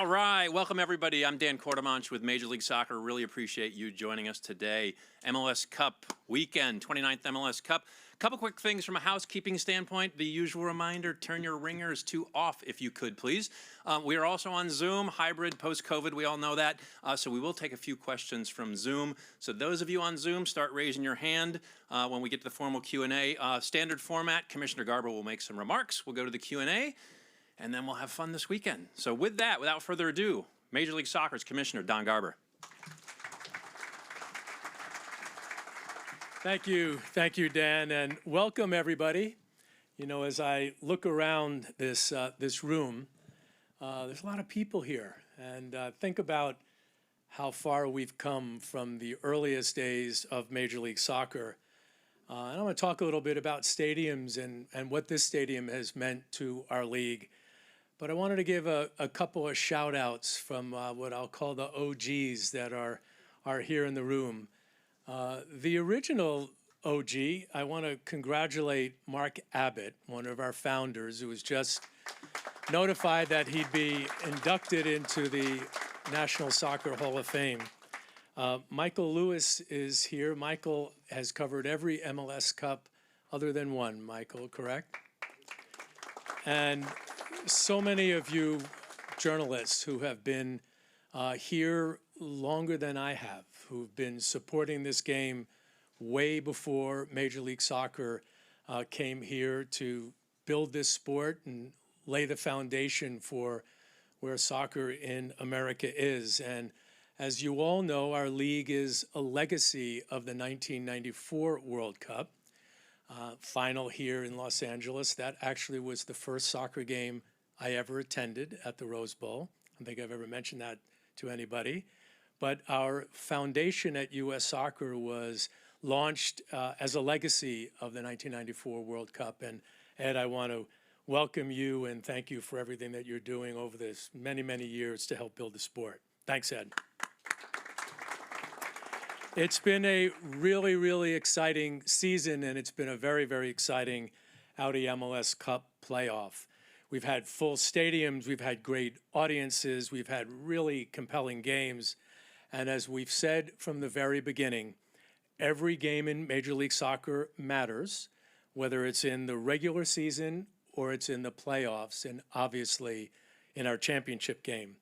All right, welcome everybody. I'm Dan Quartermanch with Major League Soccer. Really appreciate you joining us today. MLS Cup weekend, 29th MLS Cup. A couple quick things from a housekeeping standpoint. The usual reminder, turn your ringers to off if you could, please. We are also on Zoom, hybrid, post-COVID, we all know that. So we will take a few questions from Zoom. So those of you on Zoom, start raising your hand when we get to the formal Q&A. Standard format, Commissioner Garber will make some remarks. We'll go to the Q&A. And then we'll have fun this weekend. So with that, without further ado, Major League Soccer's Commissioner Don Garber. Thank you, Dan, and welcome everybody. You know, as I look around this room, there's a lot of people here, and think about how far we've come from the earliest days of Major League Soccer. And I'm going to talk a little bit about stadiums and what this stadium has meant to our league. But I wanted to give a couple of shout outs from what I'll call the OGs that are here in the room. The original OG, I want to congratulate Mark Abbott, one of our founders, who was just notified that he'd be inducted into the National Soccer Hall of Fame. Michael Lewis is here. Michael has covered every MLS Cup other than one, Michael, correct? And so many of you journalists who have been here longer than I have, who've been supporting this game way before Major League Soccer came here to build this sport and lay the foundation for where soccer in America is. And as you all know, our league is a legacy of the 1994 World Cup. Final here in Los Angeles. That actually was the first soccer game I ever attended at the Rose Bowl. I don't think I've ever mentioned that to anybody. But our foundation at U.S. Soccer was launched as a legacy of the 1994 World Cup. And Ed, I want to welcome you and thank you for everything that you're doing over this many, many years to help build the sport. Thanks, Ed. It's been a really, really exciting season, and it's been a very, very exciting Audi MLS Cup playoff. We've had full stadiums, we've had great audiences, we've had really compelling games, and as we've said from the very beginning, every game in Major League Soccer matters, whether it's in the regular season or it's in the playoffs, and obviously in our championship game.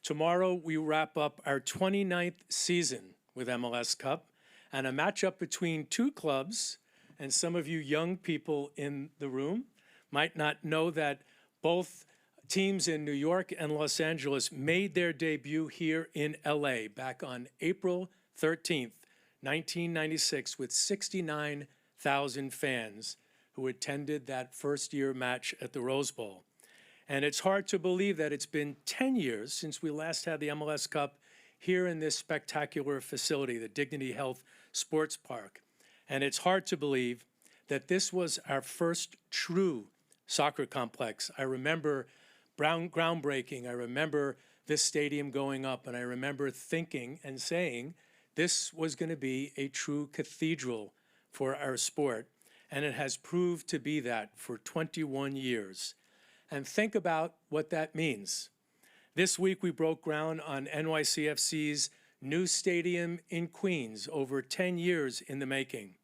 Tomorrow, we wrap up our 29th season with MLS Cup, and a matchup between two clubs, and some of you young people in the room might not know that both teams in New York and Los Angeles made their debut here in LA back on April 13th, 1996, with 69,000 fans who attended that first-year match at the Rose Bowl. And it's hard to believe that it's been 10 years since we last had the MLS Cup here in this spectacular facility, the Dignity Health Sports Park. And it's hard to believe that this was our first true soccer complex. I remember groundbreaking. I remember this stadium going up, and I remember thinking and saying this was going to be a true cathedral for our sport. And it has proved to be that for 21 years. And think about what that means. This week, we broke ground on NYCFC's new stadium in Queens, over 10 years in the making.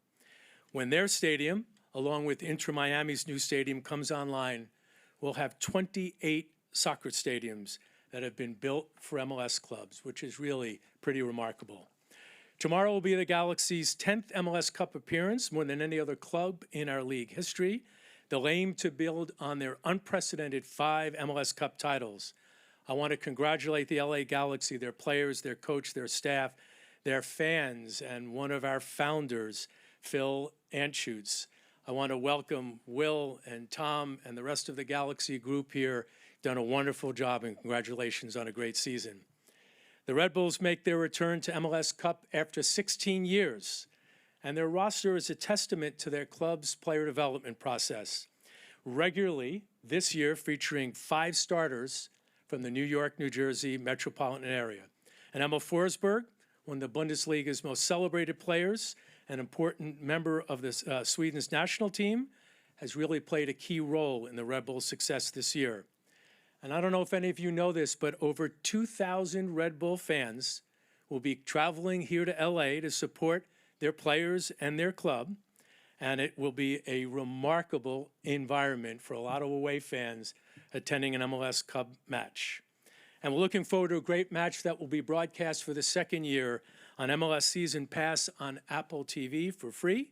When their stadium, along with Inter Miami's new stadium, comes online, we'll have 28 soccer stadiums that have been built for MLS clubs, which is really pretty remarkable. Tomorrow will be the Galaxy's 10th MLS Cup appearance, more than any other club in our league history. They'll aim to build on their unprecedented 5 MLS Cup titles. I want to congratulate the LA Galaxy, their players, their coach, their staff, their fans, and one of our founders, Phil Anschutz. I want to welcome Will and Tom and the rest of the Galaxy group here. Done a wonderful job, and congratulations on a great season. The Red Bulls make their return to MLS Cup after 16 years, and their roster is a testament to their club's player development process. Regularly, this year featuring 5 starters from the New York, New Jersey metropolitan area. And Emil Forsberg, one of the Bundesliga's most celebrated players, an important member of the Sweden's national team, has really played a key role in the Red Bulls' success this year. And I don't know if any of you know this, but over 2,000 Red Bull fans will be traveling here to LA to support their players and their club. And it will be a remarkable environment for a lot of away fans attending an MLS Cup match. And we're looking forward to a great match that will be broadcast for the second year on MLS Season Pass on Apple TV for free,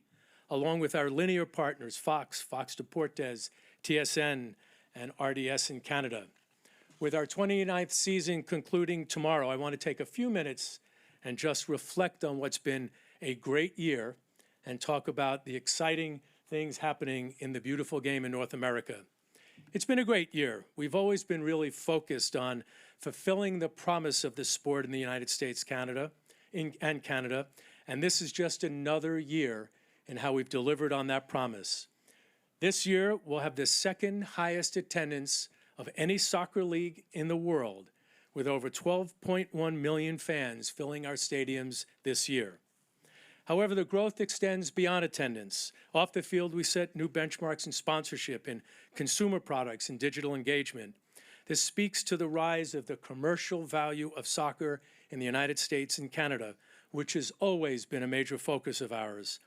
along with our linear partners, Fox, Fox Deportes, TSN, and RDS in Canada. With our 29th season concluding tomorrow, I want to take a few minutes and just reflect on what's been a great year and talk about the exciting things happening in the beautiful game in North America. It's been a great year. We've always been really focused on fulfilling the promise of the sport in the United States, Canada, and this is just another year in how we've delivered on that promise. This year, we'll have the second highest attendance of any soccer league in the world, with over 12.1 million fans filling our stadiums this year. However, the growth extends beyond attendance. Off the field, we set new benchmarks in sponsorship, in consumer products, and digital engagement. This speaks to the rise of the commercial value of soccer in the United States and Canada, which has always been a major focus of ours.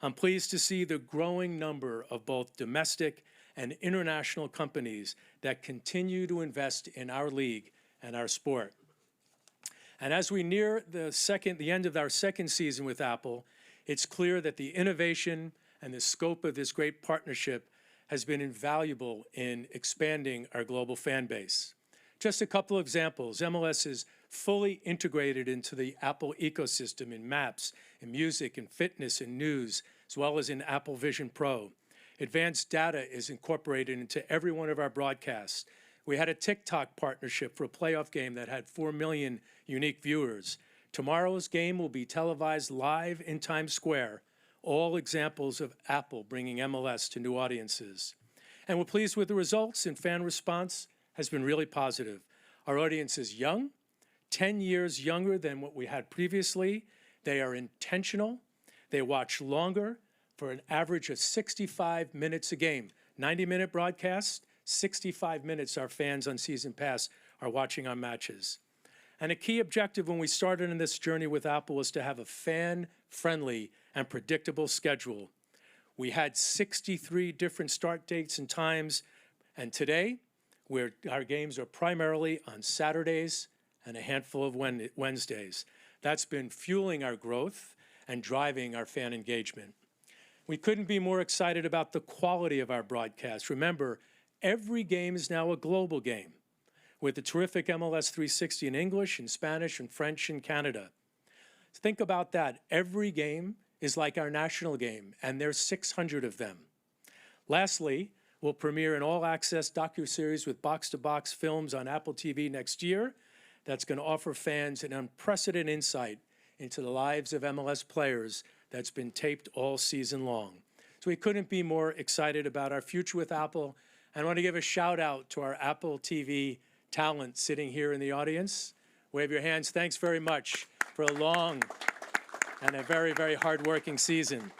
I'm pleased to see the growing number of both domestic and international companies that continue to invest in our league and our sport. And as we near the end of our second season with Apple, it's clear that the innovation and the scope of this great partnership has been invaluable in expanding our global fan base. Just a couple of examples. MLS is fully integrated into the Apple ecosystem in maps, in music, in fitness, in news, as well as in Apple Vision Pro. Advanced data is incorporated into every one of our broadcasts. We had a TikTok partnership for a playoff game that had 4 million unique viewers. Tomorrow's game will be televised live in Times Square, all examples of Apple bringing MLS to new audiences. And we're pleased with the results, and fan response has been really positive. Our audience is young, 10 years younger than what we had previously. They are intentional. They watch longer for an average of 65 minutes a game. 90-minute broadcast, 65 minutes our fans on Season Pass are watching our matches. And a key objective when we started in this journey with Apple was to have a fan-friendly and predictable schedule. We had 63 different start dates and times, and today our games are primarily on Saturdays and a handful of Wednesdays. That's been fueling our growth and driving our fan engagement. We couldn't be more excited about the quality of our broadcast. Remember, every game is now a global game, with the terrific MLS 360 in English and Spanish and French in Canada. Think about that. Every game is like our national game, and there's 600 of them. Lastly, we'll premiere an all-access docuseries with box-to-box films on Apple TV next year that's going to offer fans an unprecedented insight into the lives of MLS players that's been taped all season long. So we couldn't be more excited about our future with Apple. And I want to give a shout out to our Apple TV talent sitting here in the audience. Wave your hands. Thanks very much for a long and a very, very hard-working season.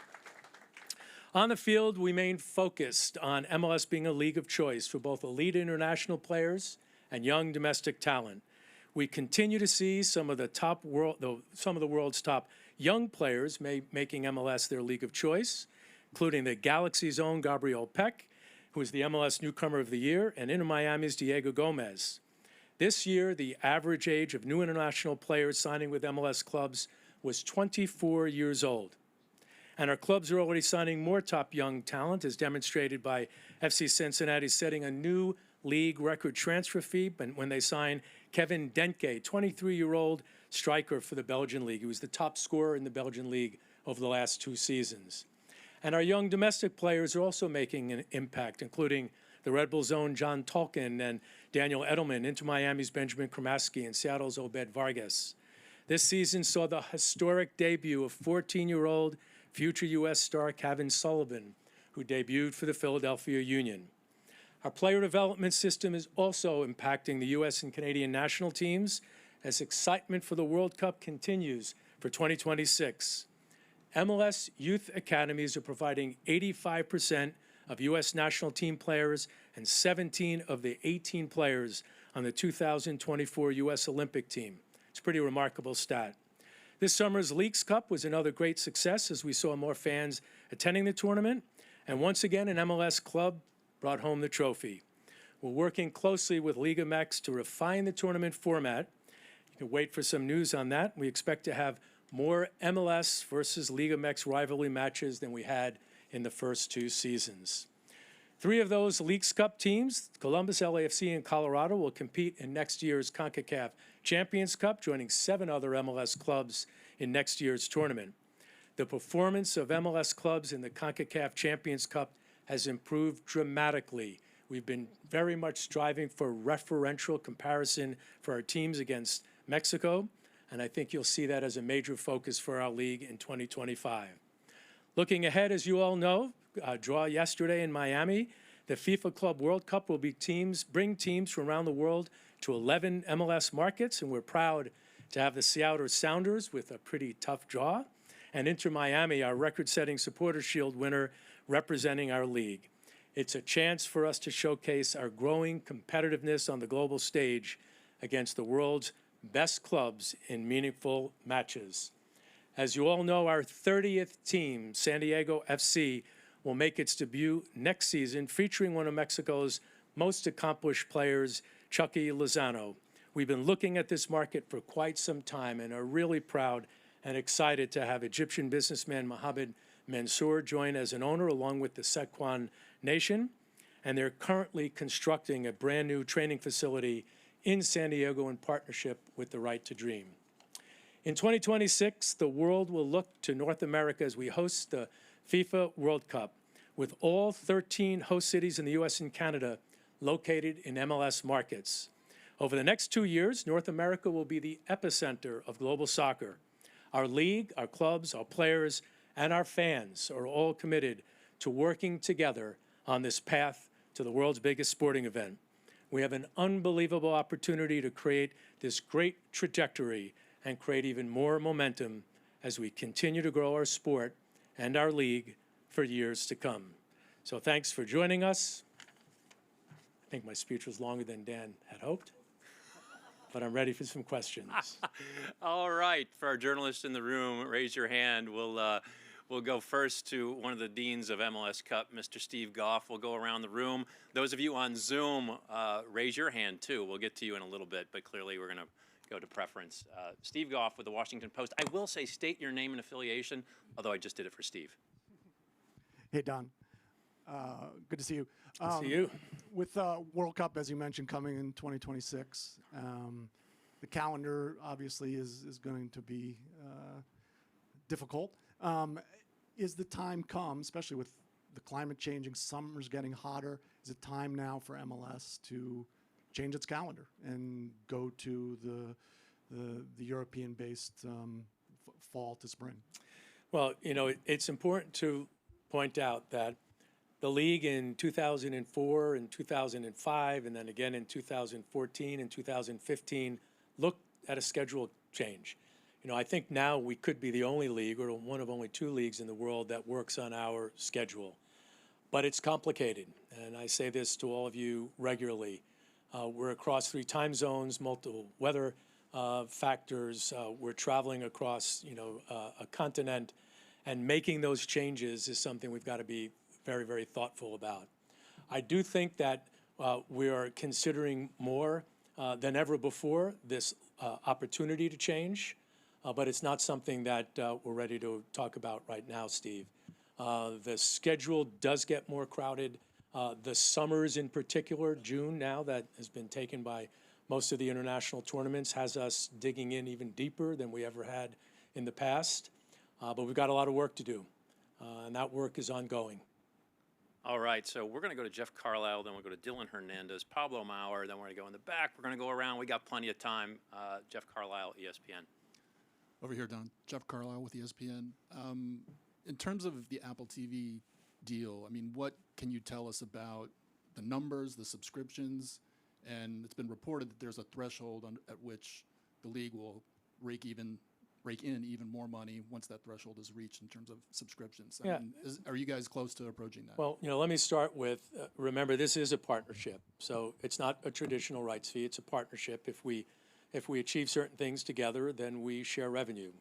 On the field, we remain focused on MLS being a league of choice for both elite international players and young domestic talent. We continue to see some of the world's top young players making MLS their league of choice, including the Galaxy's own Gabriel Peck, who is the MLS Newcomer of the Year, and Inter Miami's Diego Gomez. This year, the average age of new international players signing with MLS clubs was 24 years old. And our clubs are already signing more top young talent, as demonstrated by FC Cincinnati setting a new league record transfer fee when they signed Kevin Denke, 23-year-old striker for the Belgian league. He was the top scorer in the Belgian league over the last 2 seasons. And our young domestic players are also making an impact, including the Red Bull's own John Tolkien and Daniel Edelman, Inter Miami's Benjamin Kramaski, and Seattle's Obed Vargas. This season saw the historic debut of 14-year-old future U.S. star Kevin Sullivan, who debuted for the Philadelphia Union. Our player development system is also impacting the U.S. and Canadian national teams as excitement for the World Cup continues for 2026. MLS youth academies are providing 85% of U.S. national team players and 17 of the 18 players on the 2024 U.S. Olympic team. It's a pretty remarkable stat. This summer's Leagues Cup was another great success as we saw more fans attending the tournament, and once again an MLS club brought home the trophy. We're working closely with Liga MX to refine the tournament format. You can wait for some news on that. We expect to have more MLS versus Liga MX rivalry matches than we had in the first 2 seasons. 3 of those Leagues Cup teams, Columbus, LAFC, and Colorado, will compete in next year's CONCACAF Champions Cup, joining 7 other MLS clubs in next year's tournament. The performance of MLS clubs in the CONCACAF Champions Cup has improved dramatically. We've been very much striving for referential comparison for our teams against Mexico, and I think you'll see that as a major focus for our league in 2025. Looking ahead, as you all know, draw yesterday in Miami, the FIFA Club World Cup will bring teams from around the world to 11 MLS markets, and we're proud to have the Seattle Sounders with a pretty tough draw, and Inter Miami, our record-setting Supporters Shield winner, representing our league. It's a chance for us to showcase our growing competitiveness on the global stage against the world's best clubs in meaningful matches. As you all know, our 30th team, San Diego FC, will make its debut next season, featuring one of Mexico's most accomplished players, Chucky Lozano. We've been looking at this market for quite some time and are really proud and excited to have Egyptian businessman Mohammed Mansour join as an owner along with the Sequan Nation. And they're currently constructing a brand new training facility in San Diego in partnership with the Right to Dream. In 2026, the world will look to North America as we host the FIFA World Cup, with all 13 host cities in the U.S. and Canada located in MLS markets. Over the next 2 years, North America will be the epicenter of global soccer. Our league, our clubs, our players, and our fans are all committed to working together on this path to the world's biggest sporting event. We have an unbelievable opportunity to create this great trajectory and create even more momentum as we continue to grow our sport and our league for years to come. So thanks for joining us. I think my speech was longer than Dan had hoped, but I'm ready for some questions. All right, for our journalists in the room, raise your hand. We'll go first to one of the deans of MLS Cup, Mr. Steve Goff. We'll go around the room. Those of you on Zoom, raise your hand too. We'll get to you in a little bit, but clearly we're going to go to preference. Steve Goff with the Washington Post. I will say state your name and affiliation, although I just did it for Steve. Hey, Don. Good to see you. Good to see you. With World Cup, as you mentioned, coming in 2026, the calendar obviously is going to be difficult. Is the time come, especially with the climate changing, summer's getting hotter, is it time now for MLS to change its calendar and go to the European-based fall to spring? Well, you know, it's important to point out that the league in 2004 and 2005, and then again in 2014 and 2015, looked at a schedule change. You know, I think now we could be the only league, or one of only 2 leagues in the world, that works on our schedule. But it's complicated, and I say this to all of you regularly. We're across 3 time zones, multiple weather factors. We're traveling across, a continent, and making those changes is something we've got to be very, very thoughtful about. I do think that we are considering more than ever before this opportunity to change, but it's not something that we're ready to talk about right now, Steve. The schedule does get more crowded. The summers in particular, June now, that has been taken by most of the international tournaments, has us digging in even deeper than we ever had in the past. But we've got a lot of work to do, and that work is ongoing. All right, so we're going to go to Jeff Carlisle, then we'll go to Dylan Hernandez, Pablo Maurer, then we're going to go in the back. We're going to go around. We got plenty of time. Jeff Carlisle, ESPN. Over here, Don. Jeff Carlisle with ESPN. In terms of the Apple TV deal, I mean, what can you tell us about the numbers, the subscriptions? And it's been reported that there's a threshold at which the league will rake even rake in even more money once that threshold is reached in terms of subscriptions. I Yeah. mean, are you guys close to approaching that? Well, let me start with, remember, this is a partnership. So it's not a traditional rights fee, it's a partnership. If we achieve certain things together, then we share revenue.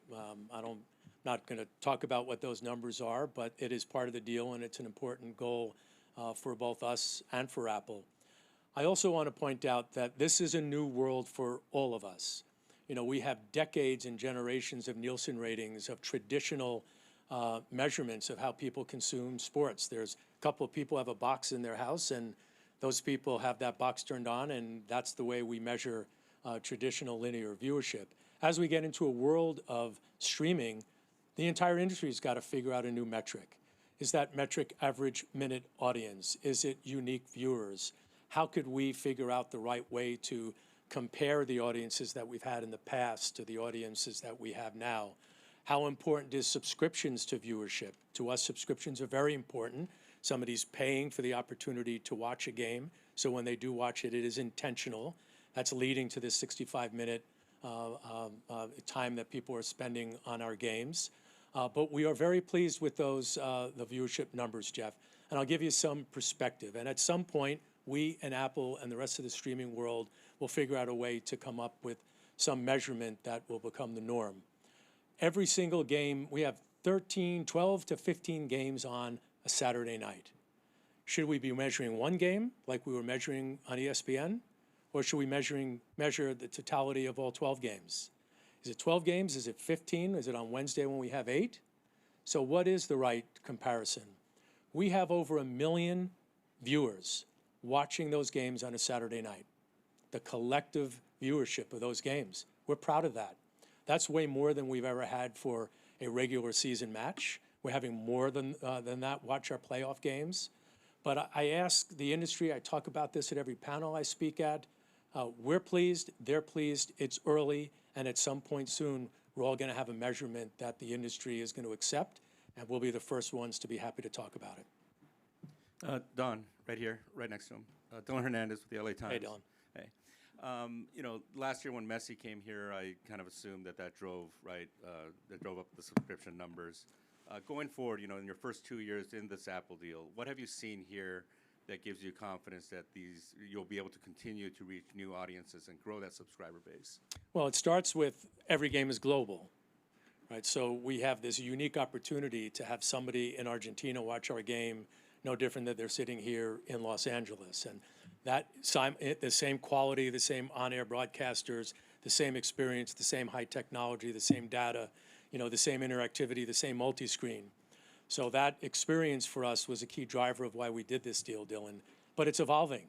Not going to talk about what those numbers are, but it is part of the deal, and it's an important goal for both us and for Apple. I also want to point out that this is a new world for all of us. We have decades and generations of Nielsen ratings, of traditional measurements of how people consume sports. There's a couple of people have a box in their house, and those people have that box turned on, and that's the way we measure traditional linear viewership. As we get into a world of streaming, the entire industry's got to figure out a new metric. Is that metric average minute audience? Is it unique viewers? How could we figure out the right way to compare the audiences that we've had in the past to the audiences that we have now? How important is subscriptions to viewership? To us, subscriptions are very important. Somebody's paying for the opportunity to watch a game, so when they do watch it, it is intentional. That's leading to this 65-minute time that people are spending on our games. But we are very pleased with those the viewership numbers, Jeff. And I'll give you some perspective. And at some point, we and Apple and the rest of the streaming world will figure out a way to come up with some measurement that will become the norm. Every single game, we have 12 to 15 games on a Saturday night. Should we be measuring one game like we were measuring on ESPN? Or should we measure the totality of all 12 games? Is it 12 games? Is it 15? Is it on Wednesday when we have 8? So what is the right comparison? We have over 1 million viewers watching those games on a Saturday night. The collective viewership of those games. We're proud of that. That's way more than we've ever had for a regular season match. We're having more than that watch our playoff games. But I ask the industry, I talk about this at every panel I speak at. We're pleased, they're pleased, it's early, and at some point soon, we're all going to have a measurement that the industry is going to accept, and we'll be the first ones to be happy to talk about it. Don, right here, right next to him. Don Hernandez with the LA Times. Hey, Don. Hey. Last year when Messi came here, I kind of assumed that drove up the subscription numbers. Going forward, in your first 2 years in this Apple deal, what have you seen here that gives you confidence that you'll be able to continue to reach new audiences and grow that subscriber base? Well, it starts with every game is global, right? So we have this unique opportunity to have somebody in Argentina watch our game, no different than they're sitting here in Los Angeles. And that the same quality, the same on-air broadcasters, the same experience, the same high technology, the same data, the same interactivity, the same multi-screen. So that experience for us was a key driver of why we did this deal, Dylan. But it's evolving.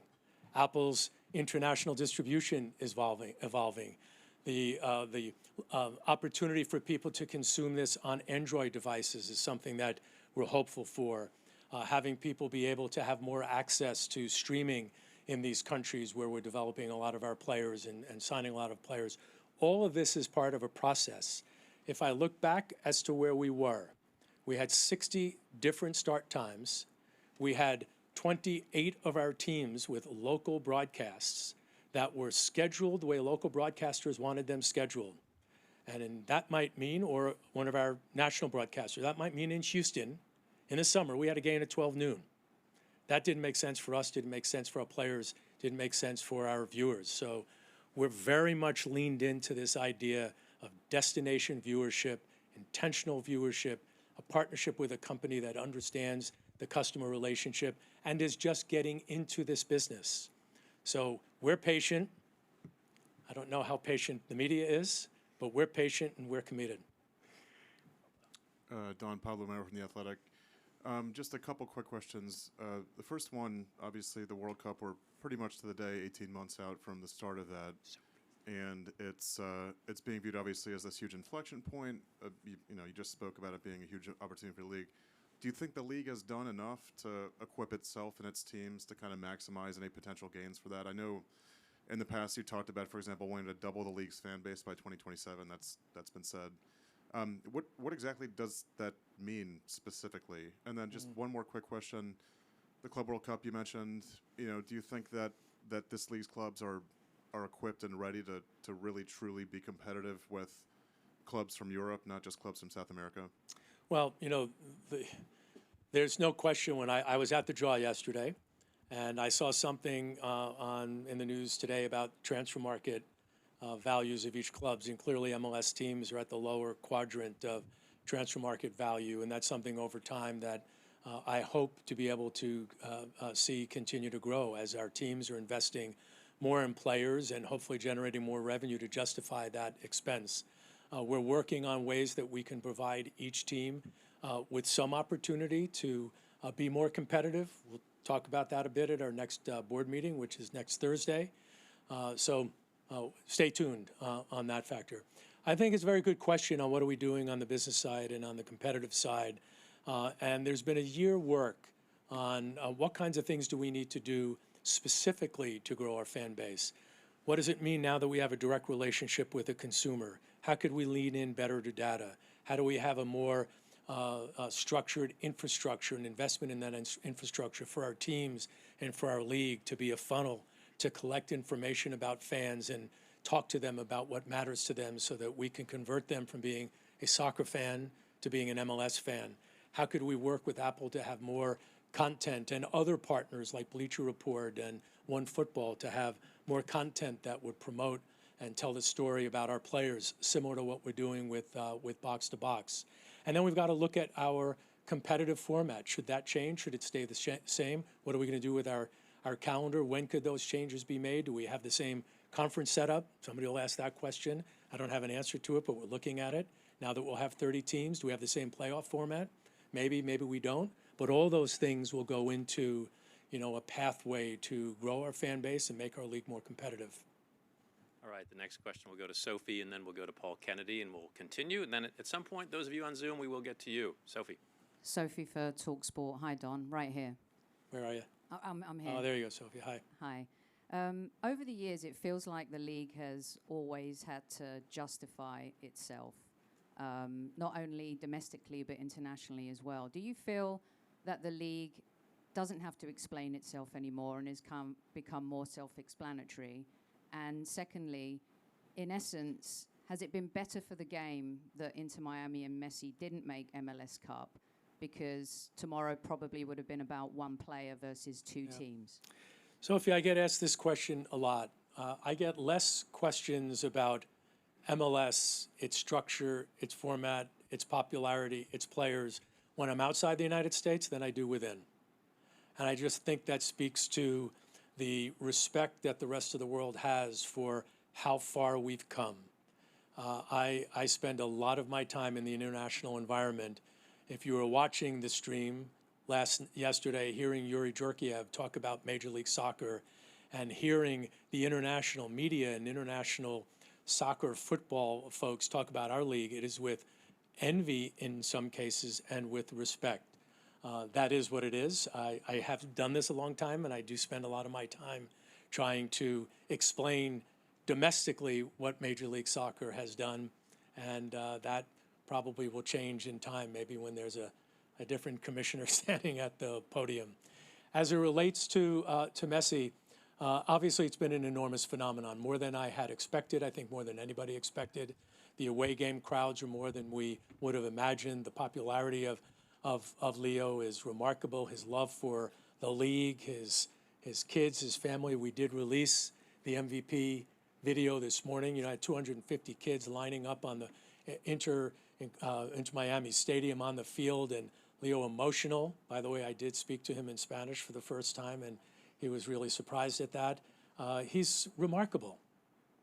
Apple's international distribution is evolving. The opportunity for people to consume this on Android devices is something that we're hopeful for. Having people be able to have more access to streaming in these countries where we're developing a lot of our players and signing a lot of players. All of this is part of a process. If I look back as to where we were, we had 60 different start times. We had 28 of our teams with local broadcasts that were scheduled the way local broadcasters wanted them scheduled. And that might mean, or one of our national broadcasters, that might mean in Houston, in the summer, we had a game at 12 noon. That didn't make sense for us, didn't make sense for our players, didn't make sense for our viewers. So we're very much leaned into this idea of destination viewership, intentional viewership, a partnership with a company that understands the customer relationship and is just getting into this business. So we're patient. I don't know how patient the media is, but we're patient and we're committed. Don Pablo Mero from The Athletic. Just a couple quick questions. The first one, obviously the World Cup, we're pretty much to the day 18 months out from the start of that. And it's being viewed obviously as this huge inflection point. You just spoke about it being a huge opportunity for the league. Do you think the league has done enough to equip itself and its teams to kind of maximize any potential gains for that? I know in the past you talked about, for example, wanting to double the league's fan base by 2027. That's been said. What exactly does that mean specifically? And then just one more quick question: the Club World Cup you mentioned. Do you think that this league's clubs are equipped and ready to really truly be competitive with clubs from Europe, not just clubs from South America? Well, there's no question when I was at the draw yesterday, and I saw something in the news today about transfer market values of each clubs, and clearly MLS teams are at the lower quadrant of transfer market value, and that's something over time that I hope to be able to see continue to grow as our teams are investing more in players and hopefully generating more revenue to justify that expense. We're working on ways that we can provide each team with some opportunity to be more competitive. We'll talk about that a bit at our next board meeting, which is next Thursday. So stay tuned on that factor. I think it's a very good question on what are we doing on the business side and on the competitive side. And there's been a year work on what kinds of things do we need to do specifically to grow our fan base. What does it mean now that we have a direct relationship with the consumer? How could we lean in better to data? How do we have a more structured infrastructure and investment in that infrastructure for our teams and for our league to be a funnel to collect information about fans and talk to them about what matters to them so that we can convert them from being a soccer fan to being an MLS fan? How could we work with Apple to have more content and other partners like Bleacher Report and OneFootball to have more content that would promote and tell the story about our players, similar to what we're doing with Box to Box? And then we've got to look at our competitive format. Should that change? Should it stay the same? What are we going to do with our calendar? When could those changes be made? Do we have the same conference setup? Somebody will ask that question. I don't have an answer to it, but we're looking at it. Now that we'll have 30 teams, do we have the same playoff format? Maybe we don't. But all those things will go into, a pathway to grow our fan base and make our league more competitive. All right, the next question will go to Sophie, and then we'll go to Paul Kennedy, and we'll continue. And then at some point, those of you on Zoom, we will get to you. Sophie. Sophie for TalkSport. Hi, Don. Right here. Where are you? I'm here. Oh, there you go, Sophie. Hi. Hi. Over the years, it feels like the league has always had to justify itself, not only domestically but internationally as well. Do you feel that the league doesn't have to explain itself anymore and has become more self-explanatory? And secondly, in essence, has it been better for the game that Inter Miami and Messi didn't make MLS Cup? Because tomorrow probably would have been about one player versus two teams. Sophie, I get asked this question a lot. I get less questions about MLS, its structure, its format, its popularity, its players when I'm outside the United States than I do within. And I just think that speaks to the respect that the rest of the world has for how far we've come. I spend a lot of my time in the international environment. If you were watching the stream yesterday, hearing Yuri Georgiev talk about Major League Soccer and hearing the international media and international soccer football folks talk about our league, it is with envy in some cases and with respect. That is what it is. I have done this a long time, and I do spend a lot of my time trying to explain domestically what Major League Soccer has done, and that probably will change in time, maybe when there's a different commissioner standing at the podium. As it relates to Messi, obviously it's been an enormous phenomenon, more than I had expected, I think more than anybody expected. The away game crowds are more than we would have imagined. The popularity of Leo is remarkable. His love for the league, his kids, his family. We did release the MVP video this morning. I had 250 kids lining up on the Inter Miami Stadium on the field, and Leo emotional. By the way, I did speak to him in Spanish for the first time, and he was really surprised at that. He's remarkable.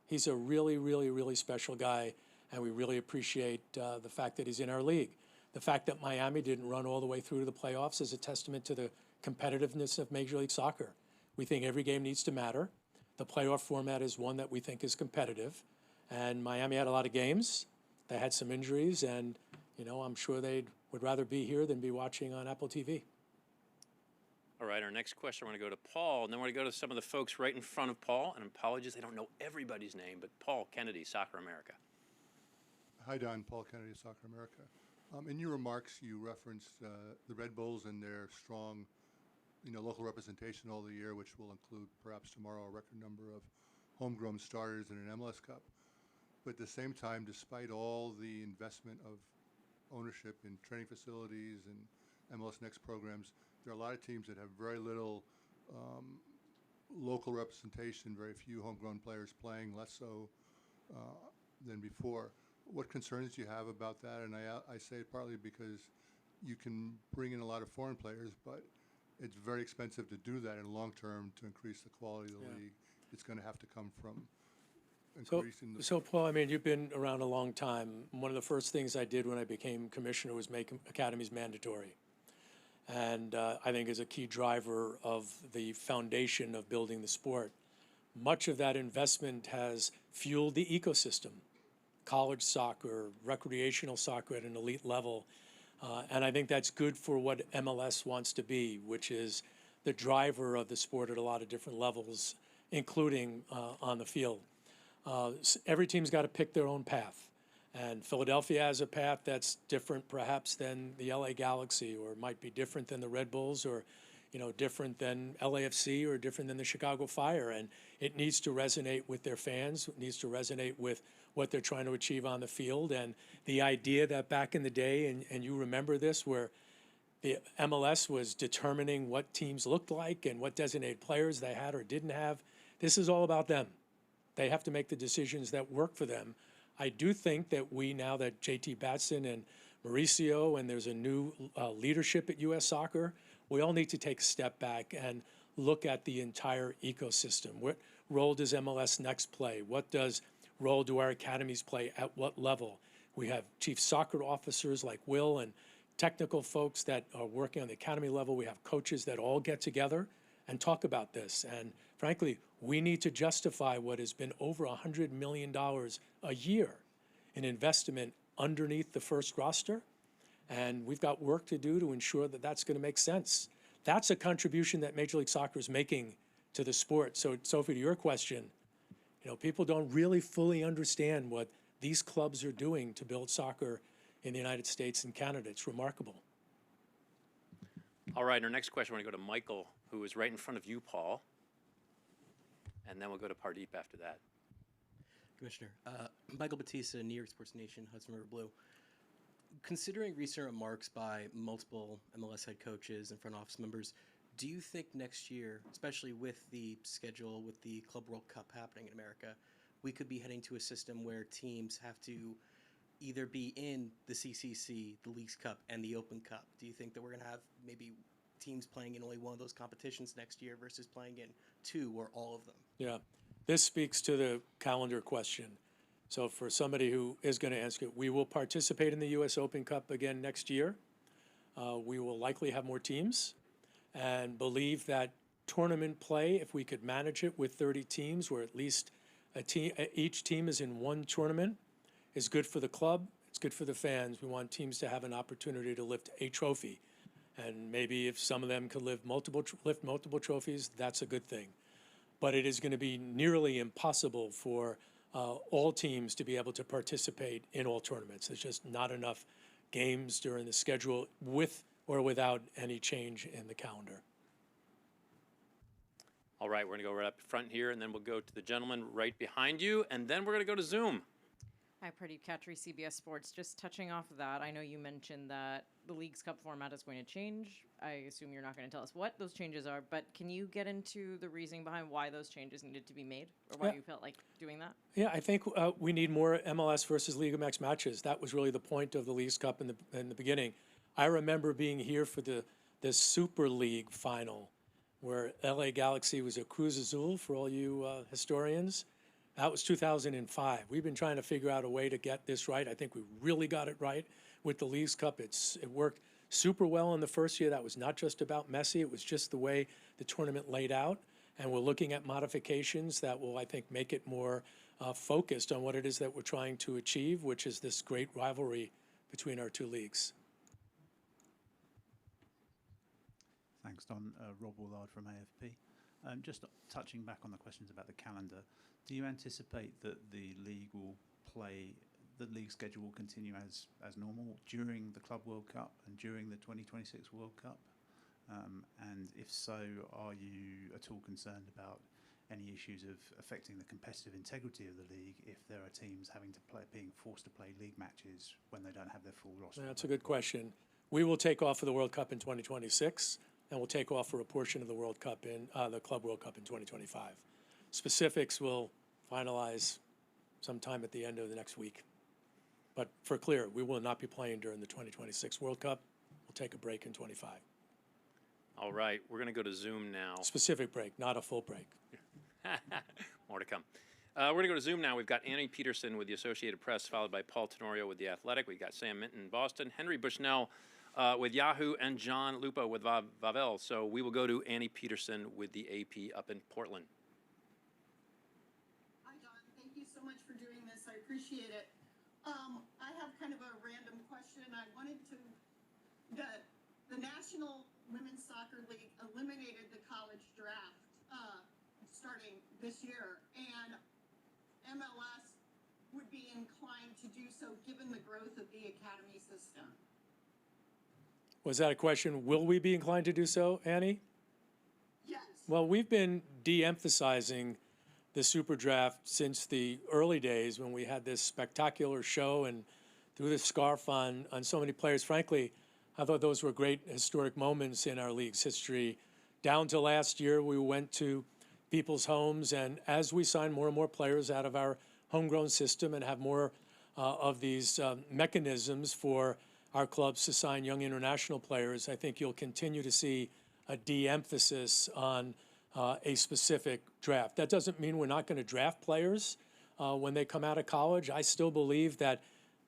He's a really, really, really special guy, and we really appreciate the fact that he's in our league. The fact that Miami didn't run all the way through to the playoffs is a testament to the competitiveness of Major League Soccer. We think every game needs to matter. The playoff format is one that we think is competitive. And Miami had a lot of games. They had some injuries, and I'm sure they would rather be here than be watching on Apple TV. All right, our next question, we're going to go to Paul, and then we're going to go to some of the folks right in front of Paul. And apologies, I don't know everybody's name, but Paul Kennedy, Soccer America. Hi, Don. Paul Kennedy, Soccer America. In your remarks, you referenced the Red Bulls and their strong, local representation all the year, which will include perhaps tomorrow a record number of homegrown starters in an MLS Cup. But at the same time, despite all the investment of ownership in training facilities and MLS Next programs, there are a lot of teams that have very little local representation, very few homegrown players playing, less so than before. What concerns do you have about that? And I say it partly because you can bring in a lot of foreign players, but it's very expensive to do that in the long term to increase the quality of the league. It's going to have to come from increasing the... So, Paul, I mean, you've been around a long time. One of the first things I did when I became commissioner was make academies mandatory. And I think is a key driver of the foundation of building the sport. Much of that investment has fueled the ecosystem, college soccer, recreational soccer at an elite level. And I think that's good for what MLS wants to be, which is the driver of the sport at a lot of different levels, including on the field. Every team's got to pick their own path. And Philadelphia has a path that's different perhaps than the LA Galaxy, or might be different than the Red Bulls, or different than LAFC, or different than the Chicago Fire. And it needs to resonate with their fans. It needs to resonate with what they're trying to achieve on the field. And the idea that back in the day, and you remember this, where the MLS was determining what teams looked like and what designated players they had or didn't have, this is all about them. They have to make the decisions that work for them. I do think that we, now that JT Batson and Mauricio, and there's a new leadership at U.S. Soccer, we all need to take a step back and look at the entire ecosystem. What role does MLS Next play? What role do our academies play at what level? We have chief soccer officers like Will and technical folks that are working on the academy level. We have coaches that all get together and talk about this. And frankly, we need to justify what has been over $100 million a year in investment underneath the first roster. And we've got work to do to ensure that that's going to make sense. That's a contribution that Major League Soccer is making to the sport. So, Sophie, to your question, people don't really fully understand what these clubs are doing to build soccer in the United States and Canada. It's remarkable. All right, our next question, we're going to go to Michael, who is right in front of you, Paul. And then we'll go to Pardeep after that. Commissioner, Michael Batista, New York Sports Nation, Hudson River Blue. Considering recent remarks by multiple MLS head coaches and front office members, do you think next year, especially with the schedule, with the Club World Cup happening in America, we could be heading to a system where teams have to either be in the CCC, the Leagues Cup, and the Open Cup? Do you think that we're going to have maybe teams playing in only one of those competitions next year versus playing in two or all of them? Yeah, this speaks to the calendar question. So for somebody who is going to answer it, we will participate in the U.S. Open Cup again next year. We will likely have more teams, and believe that tournament play, if we could manage it with 30 teams, where at least each team is in one tournament, is good for the club, it's good for the fans. We want teams to have an opportunity to lift a trophy. And maybe if some of them could lift multiple trophies, that's a good thing. But it is going to be nearly impossible for all teams to be able to participate in all tournaments. There's just not enough games during the schedule, with or without any change in the calendar. All right, we're going to go right up front here, and then we'll go to the gentleman right behind you, and then we're going to go to Zoom. Hi, Pradeep Khatri, CBS Sports. Just touching off of that, I know you mentioned that the Leagues Cup format is going to change. I assume you're not going to tell us what those changes are, but can you get into the reasoning behind why those changes needed to be made, or why you felt like doing that? Yeah, I think we need more MLS versus Liga MX matches. That was really the point of the Leagues Cup in the beginning. I remember being here for the Super League final, where LA Galaxy was a Cruz Azul, for all you historians. That was 2005. We've been trying to figure out a way to get this right. I think we really got it right with the Leagues Cup. It worked super well in the first year. That was not just about Messi. It was just the way the tournament laid out. And we're looking at modifications that will, I think, make it more focused on what it is that we're trying to achieve, which is this great rivalry between our two leagues. Thanks, Don. Rob Willard from AFP. Just touching back on the questions about the calendar, do you anticipate that the league schedule will continue as normal during the Club World Cup and during the 2026 World Cup? And if so, are you at all concerned about any issues of affecting the competitive integrity of the league if there are teams being forced to play league matches when they don't have their full roster? That's a good question. We will take off for the World Cup in 2026, and we'll take off for a portion of the World Cup in the Club World Cup in 2025. Specifics will finalize sometime at the end of the next week. But for clear, we will not be playing during the 2026 World Cup. We'll take a break in 25. All right, we're going to go to Zoom now. Specific break, not a full break. More to come. We're going to go to Zoom now. We've got Annie Peterson with the Associated Press, followed by Paul Tenorio with The Athletic. We've got Sam Minton in Boston, Henry Bushnell with Yahoo, and John Lupo with Vavel. So we will go to Annie Peterson with the AP up in Portland. Hi, Don. Thank you so much for doing this. I appreciate it. I have kind of a random question. I wanted to, the National Women's Soccer League eliminated the college draft starting this year, and MLS would be inclined to do so given the growth of the academy system. Was that a question? Will we be inclined to do so, Annie? Yes. Well, we've been de-emphasizing the Super Draft since the early days when we had this spectacular show and threw the scarf on so many players. Frankly, I thought those were great historic moments in our league's history. Down to last year, we went to people's homes, and as we sign more and more players out of our homegrown system and have more of these mechanisms for our clubs to sign young international players, I think you'll continue to see a de-emphasis on a specific draft. That doesn't mean we're not going to draft players when they come out of college. I still believe that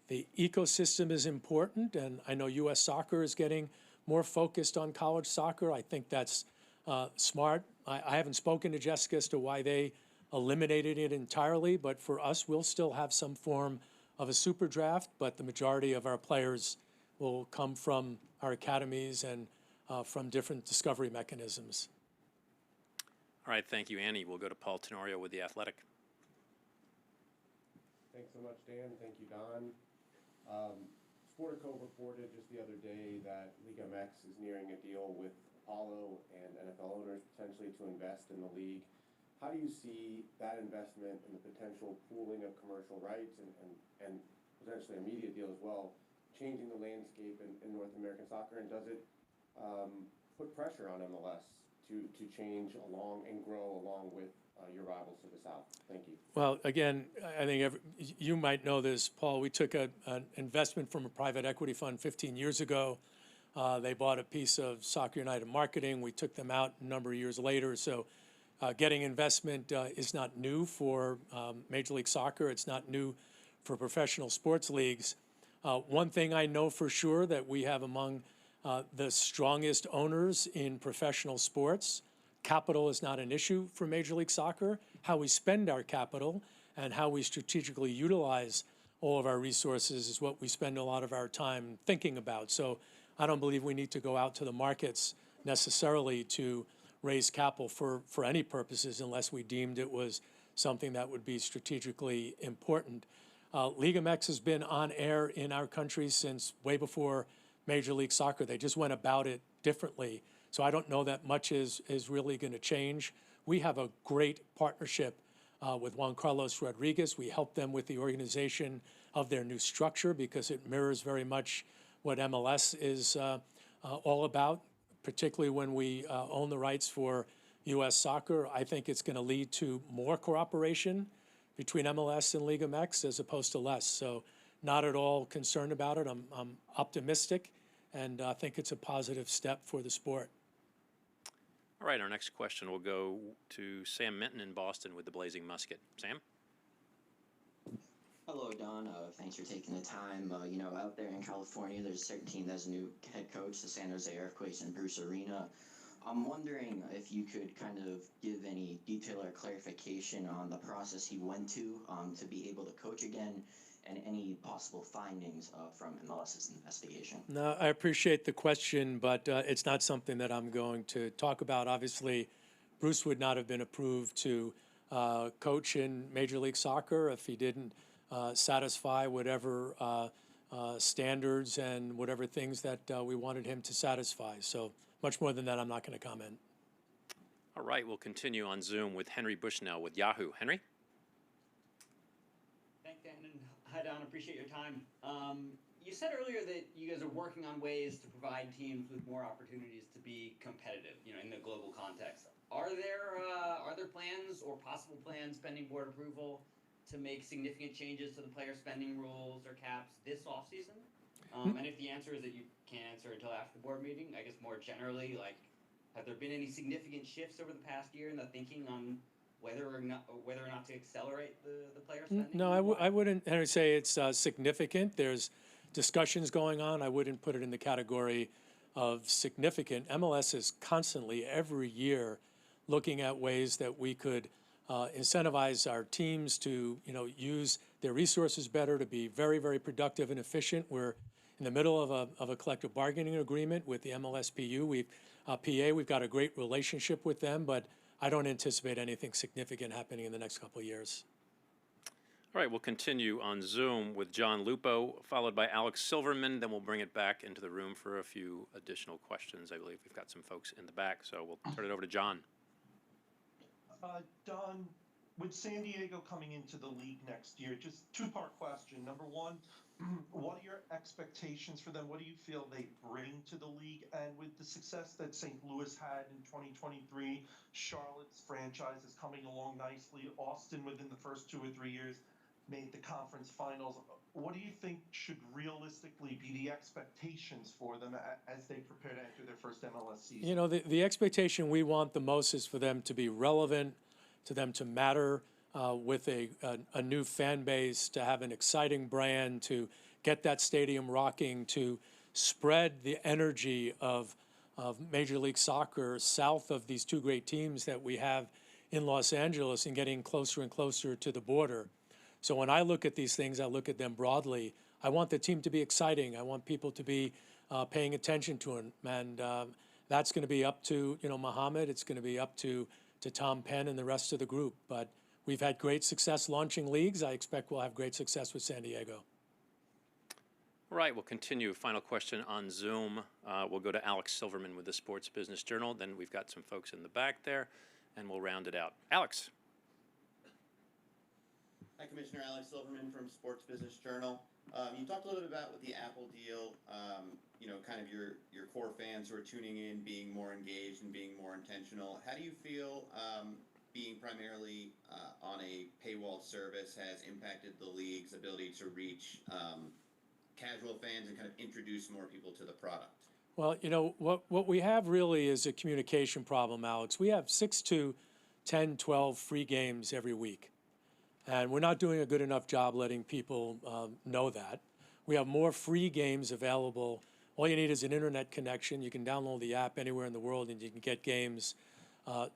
the ecosystem is important, and I know U.S. soccer is getting more focused on college soccer. I think that's smart. I haven't spoken to Jessica as to why they eliminated it entirely, but for us, we'll still have some form of a super draft, but the majority of our players will come from our academies and from different discovery mechanisms. All right, thank you, Annie. We'll go to Paul Tenorio with The Athletic. Thanks so much, Dan. Thank you, Don. Sportico reported just the other day that Liga MX is nearing a deal with Apollo and NFL owners potentially to invest in the league. How do you see that investment and the potential pooling of commercial rights and potentially a media deal as well changing the landscape in North American soccer? And does it put pressure on MLS to change along and grow along with your rivals to the south? Thank you. Well, again, I think you might know this, Paul. We took an investment from a private equity fund 15 years ago. They bought a piece of Soccer United marketing. We took them out a number of years later. So getting investment is not new for Major League Soccer. It's not new for professional sports leagues. One thing I know for sure that we have among the strongest owners in professional sports. Capital is not an issue for Major League Soccer. How we spend our capital and how we strategically utilize all of our resources is what we spend a lot of our time thinking about. So I don't believe we need to go out to the markets necessarily to raise capital for any purposes unless we deemed it was something that would be strategically important. Liga MX has been on air in our country since way before Major League Soccer. They just went about it differently. So I don't know that much is really going to change. We have a great partnership with Juan Carlos Rodriguez. We help them with the organization of their new structure because it mirrors very much what MLS is all about, particularly when we own the rights for U.S. soccer. I think it's going to lead to more cooperation between MLS and Liga MX as opposed to less. So not at all concerned about it. I'm optimistic, and I think it's a positive step for the sport. All right, our next question will go to Sam Minton in Boston with the Blazing Musket. Sam? Hello, Don. Thanks for taking the time. Out there in California, there's a certain team that has a new head coach, the San Jose Earthquakes and Bruce Arena. I'm wondering if you could kind of give any detail or clarification on the process he went to be able to coach again, and any possible findings from MLS's investigation. No, I appreciate the question, but it's not something that I'm going to talk about. Obviously, Bruce would not have been approved to coach in Major League Soccer if he didn't satisfy whatever standards and whatever things that we wanted him to satisfy. So much more than that, I'm not going to comment. All right, we'll continue on Zoom with Henry Bushnell with Yahoo. Henry? Thanks, Dan, and hi, Don. Appreciate your time. You said earlier that you guys are working on ways to provide teams with more opportunities to be competitive, in the global context. Are there plans or possible plans pending board approval to make significant changes to the player spending rules or caps this offseason? And if the answer is that you can't answer until after the board meeting, I guess more generally, have there been any significant shifts over the past year in the thinking on whether or not to accelerate the player spending? No, I wouldn't, Henry, say it's significant. There's discussions going on. I wouldn't put it in the category of significant. MLS is constantly, every year, looking at ways that we could incentivize our teams to, use their resources better, to be very, very productive and efficient. We're in the middle of a collective bargaining agreement with the MLSPU. We've got a great relationship with them, but I don't anticipate anything significant happening in the next couple of years. All right, we'll continue on Zoom with John Lupo, followed by Alex Silverman. Then we'll bring it back into the room for a few additional questions. I believe we've got some folks in the back, so we'll turn it over to John. Don, with San Diego coming into the league next year, just two-part question. Number one, what are your expectations for them? What do you feel they bring to the league? And with the success that St. Louis had in 2023, Charlotte's franchise is coming along nicely. Austin, within the first 2 or 3 years, made the conference finals. What do you think should realistically be the expectations for them as they prepare to enter their first MLS season? The expectation we want the most is for them to be relevant, to them to matter with a new fan base, to have an exciting brand, to get that stadium rocking, to spread the energy of Major League Soccer south of these two great teams that we have in Los Angeles and getting closer and closer to the border. So when I look at these things, I look at them broadly. I want the team to be exciting. I want people to be paying attention to them. And that's going to be up to, Mohammed. It's going to be up to Tom Penn and the rest of the group. But we've had great success launching leagues. I expect we'll have great success with San Diego. All right, we'll continue. Final question on Zoom. We'll go to Alex Silverman with the Sports Business Journal. Then we've got some folks in the back there, and we'll round it out. Alex. Hi, Commissioner Alex Silverman from Sports Business Journal. You talked a little bit about with the Apple deal, kind of your core fans who are tuning in, being more engaged and being more intentional. How do you feel being primarily on a paywall service has impacted the league's ability to reach casual fans and kind of introduce more people to the product? Well, what we have really is a communication problem, Alex. We have 6 to 10, 12 free games every week. And we're not doing a good enough job letting people know that. We have more free games available. All you need is an internet connection. You can download the app anywhere in the world and you can get games.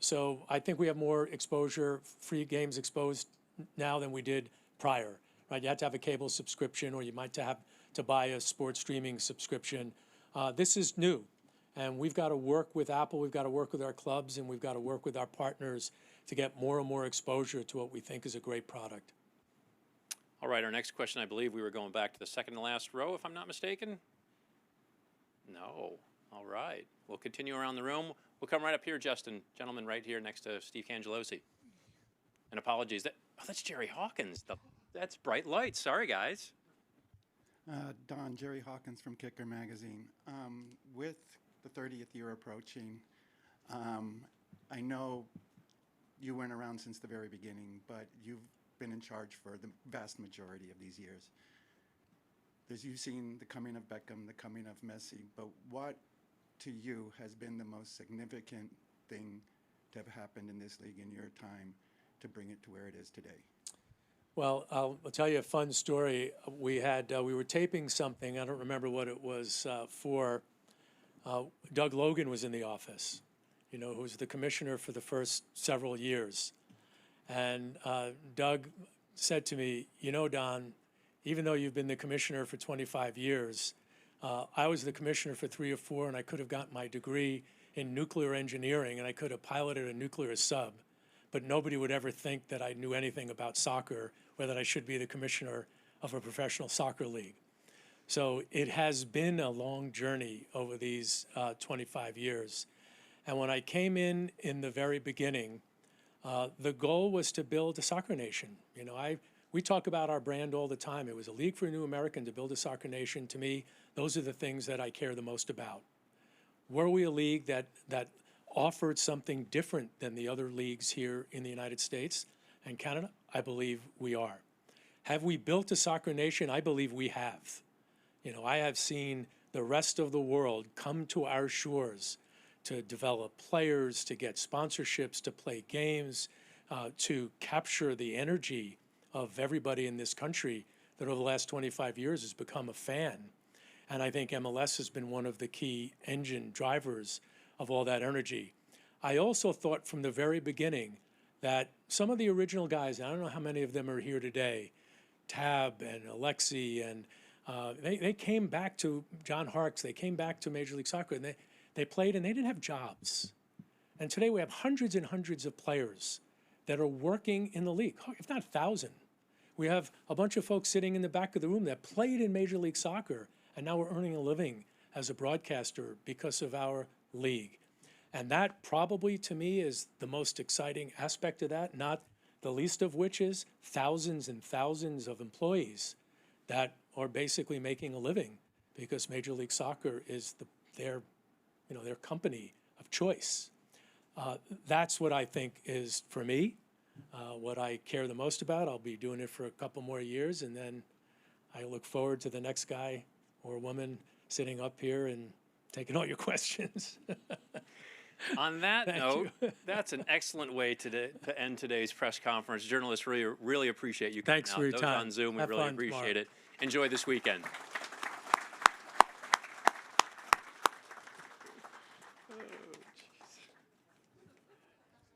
So I think we have more exposure, free games exposed now than we did prior. Right? You had to have a cable subscription or you might have to buy a sports streaming subscription. This is new. And we've got to work with Apple, we've got to work with our clubs, and we've got to work with our partners to get more and more exposure to what we think is a great product. All right, our next question, I believe we were going back to the second to last row, if I'm not mistaken. No. All right. We'll continue around the room. We'll come right up here, Justin. Gentleman right here next to Steve Cangelosi. And apologies. That's Jerry Hawkins. That's bright lights. Sorry, guys. Don, Jerry Hawkins from Kicker Magazine. With the 30th year approaching, I know you weren't around since the very beginning, but you've been in charge for the vast majority of these years. You've seen the coming of Beckham, the coming of Messi, but what to you has been the most significant thing to have happened in this league in your time to bring it to where it is today? Well, I'll tell you a fun story. We were taping something, I don't remember what it was for. Doug Logan was in the office, who was the commissioner for the first several years. And Doug said to me, Don, even though you've been the commissioner for 25 years, I was the commissioner for 3 or 4, and I could have gotten my degree in nuclear engineering, and I could have piloted a nuclear sub, but nobody would ever think that I knew anything about soccer or that I should be the commissioner of a professional soccer league. So it has been a long journey over these 25 years. And when I came in the very beginning, the goal was to build a soccer nation. You know, we talk about our brand all the time. It was a League for a New American to build a soccer nation. To me, those are the things that I care the most about. Were we a league that offered something different than the other leagues here in the United States and Canada? I believe we are. Have we built a soccer nation? I believe we have. You know, I have seen the rest of the world come to our shores to develop players, to get sponsorships, to play games, to capture the energy of everybody in this country that over the last 25 years has become a fan. And I think MLS has been one of the key engine drivers of all that energy. I also thought from the very beginning that some of the original guys, I don't know how many of them are here today, Tab and Alexi, and they came back to John Harkes, they came back to Major League Soccer, and they played and they didn't have jobs. And today we have hundreds and hundreds of players that are working in the league, if not 1,000. We have a bunch of folks sitting in the back of the room that played in Major League Soccer, and now we're earning a living as a broadcaster because of our league. And that probably, to me, is the most exciting aspect of that, not the least of which is thousands and thousands of employees that are basically making a living because Major League Soccer is their company of choice. That's what I think is, for me, what I care the most about. I'll be doing it for a couple more years, and then I look forward to the next guy or woman sitting up here and taking all your questions. On that Thank note, you. that's an excellent way to end today's press conference. Journalists really appreciate you coming Thanks out. for your Those time. on Zoom, we Have really fun appreciate tomorrow. it. Enjoy this weekend.